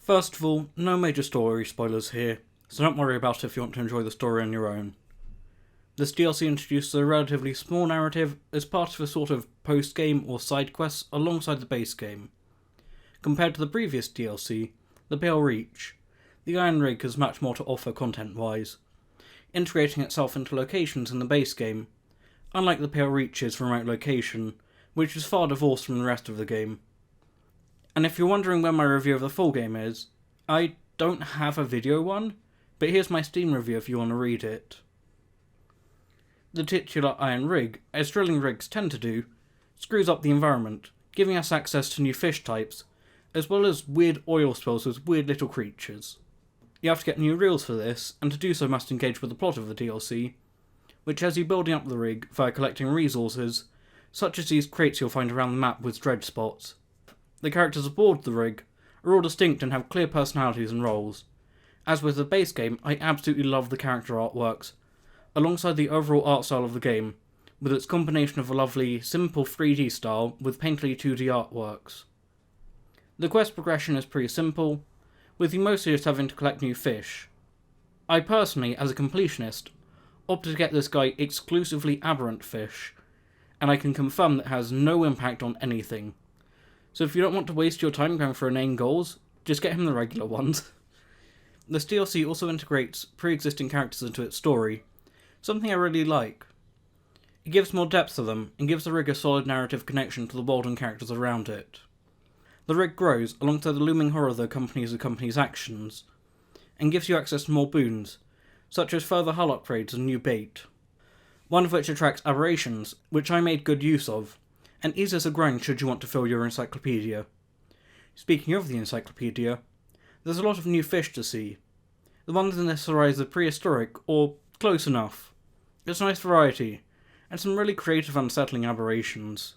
First of all, no major story spoilers here, so don't worry about it if you want to enjoy the story on your own. This DLC introduces a relatively small narrative as part of a sort of post-game or side quests alongside the base game. Compared to the previous DLC, the Pale Reach, the Iron Rig has much more to offer content-wise, integrating itself into locations in the base game, unlike the Pale Reach's remote location, which is far divorced from the rest of the game. And if you're wondering where my review of the full game is, I don't have a video one, but here's my Steam review if you want to read it. The titular Iron Rig, as drilling rigs tend to do, screws up the environment, giving us access to new fish types, as well as weird oil spills with weird little creatures. You have to get new reels for this, and to do so must engage with the plot of the DLC, which has you building up the rig via collecting resources, such as these crates you'll find around the map with dredge spots. The characters aboard the rig are all distinct and have clear personalities and roles. As with the base game, I absolutely love the character artworks, alongside the overall art style of the game, with its combination of a lovely, simple 3D style with painterly 2D artworks. The quest progression is pretty simple, with you mostly just having to collect new fish. I personally, as a completionist, opted to get this guy exclusively Aberrant fish, and I can confirm that it has no impact on anything. So if you don't want to waste your time going for inane goals, just get him the regular ones. This DLC also integrates pre-existing characters into its story, something I really like. It gives more depth to them, and gives the rig a solid narrative connection to the world and characters around it. The rig grows alongside the looming horror that accompanies the company's actions, and gives you access to more boons, such as further hull upgrades and new bait. One of which attracts aberrations, which I made good use of, and eases a grind should you want to fill your encyclopedia. Speaking of the encyclopedia, there's a lot of new fish to see. The ones in this are either prehistoric or close enough. It's a nice variety, and some really creative unsettling aberrations.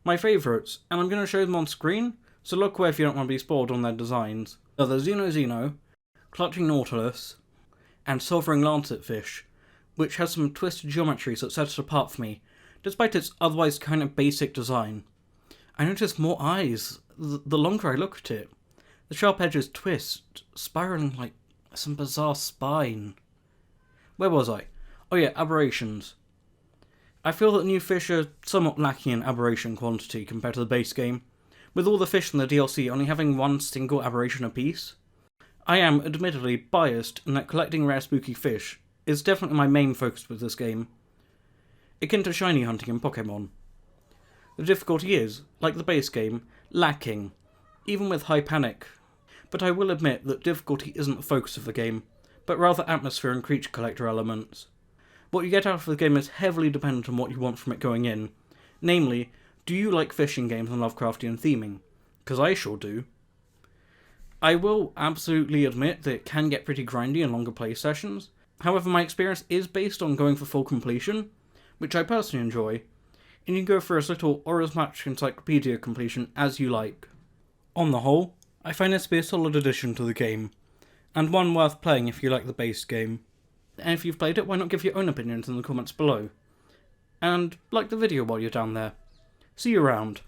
My favourites, and I'm going to show them on screen, so look away if you don't want to be spoiled on their designs, are the Xeno, Clutching Nautilus, and Silvering Lancetfish, which has some twisted geometries that set it apart for me, despite its otherwise kind of basic design. I noticed more eyes the longer I look at it. The sharp edges twist, spiralling like some bizarre spine. Where was I? Oh yeah, aberrations. I feel that new fish are somewhat lacking in aberration quantity compared to the base game, with all the fish in the DLC only having one single aberration apiece. I am admittedly biased in that collecting rare spooky fish is definitely my main focus with this game, akin to shiny hunting in Pokemon. The difficulty is, like the base game, lacking, even with high panic, but I will admit that difficulty isn't the focus of the game, but rather atmosphere and creature collector elements. What you get out of the game is heavily dependent on what you want from it going in, namely, do you like fishing games and Lovecraftian theming? Because I sure do. I will absolutely admit that it can get pretty grindy in longer play sessions, however my experience is based on going for full completion, which I personally enjoy, and you can go for as little or as much encyclopedia completion as you like. On the whole, I find this to be a solid addition to the game, and one worth playing if you like the base game. And if you've played it, why not give your own opinions in the comments below? And like the video while you're down there. See you around.